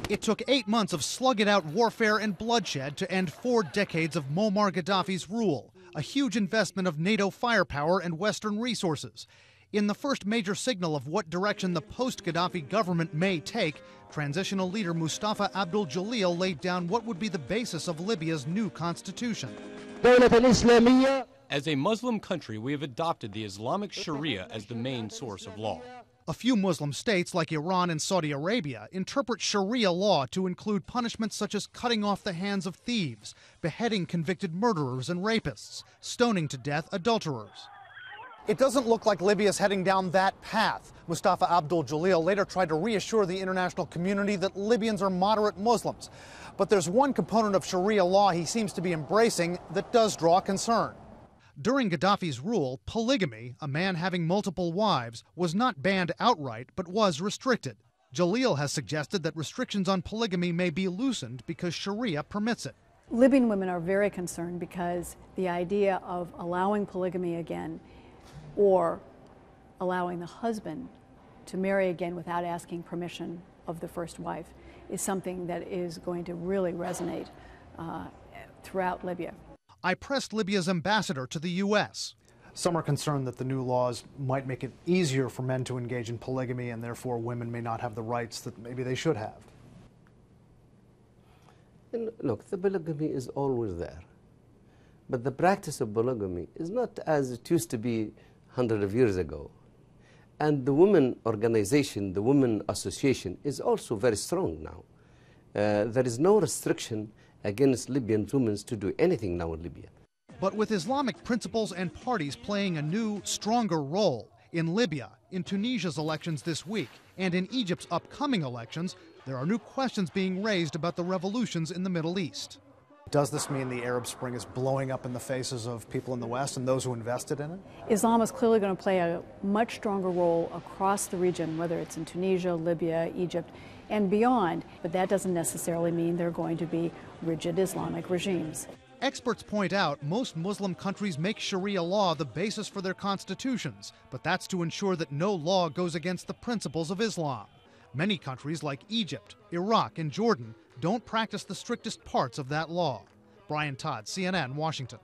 It took 8 months of slug-it-out warfare and bloodshed to end 4 decades of Muammar Gadhafi's rule, a huge investment of NATO firepower and Western resources. In the first major signal of what direction the post-Gadhafi government may take, transitional leader Mustafa Abdul Jalil laid down what would be the basis of Libya's new constitution. As a Muslim country, we have adopted the Islamic Sharia as the main source of law. A few Muslim states, like Iran and Saudi Arabia, interpret Sharia law to include punishments such as cutting off the hands of thieves, beheading convicted murderers and rapists, stoning to death adulterers. It doesn't look like Libya is heading down that path. Mustafa Abdul Jalil later tried to reassure the international community that Libyans are moderate Muslims. But there's one component of Sharia law he seems to be embracing that does draw concern. During Gadhafi's rule, polygamy, a man having multiple wives, was not banned outright, but was restricted. Jalil has suggested that restrictions on polygamy may be loosened because Sharia permits it. Libyan women are very concerned because the idea of allowing polygamy again or allowing the husband to marry again without asking permission of the first wife is something that is going to really resonate throughout Libya. I pressed Libya's ambassador to the U.S. Some are concerned that the new laws might make it easier for men to engage in polygamy and therefore women may not have the rights that maybe they should have. And look, the polygamy is always there. But the practice of polygamy is not as it used to be hundreds of years ago. And the women organization, the women association is also very strong now. There is no restriction against Libyan women to do anything now in Libya. But with Islamic principles and parties playing a new, stronger role in Libya, in Tunisia's elections this week, and in Egypt's upcoming elections, there are new questions being raised about the revolutions in the Middle East. Does this mean the Arab Spring is blowing up in the faces of people in the West and those who invested in it? Islam is clearly going to play a much stronger role across the region, whether it's in Tunisia, Libya, Egypt, and beyond. But that doesn't necessarily mean they're going to be rigid Islamic regimes. Experts point out most Muslim countries make Sharia law the basis for their constitutions, but that's to ensure that no law goes against the principles of Islam. Many countries like Egypt, Iraq, and Jordan don't practice the strictest parts of that law. Brian Todd, CNN, Washington.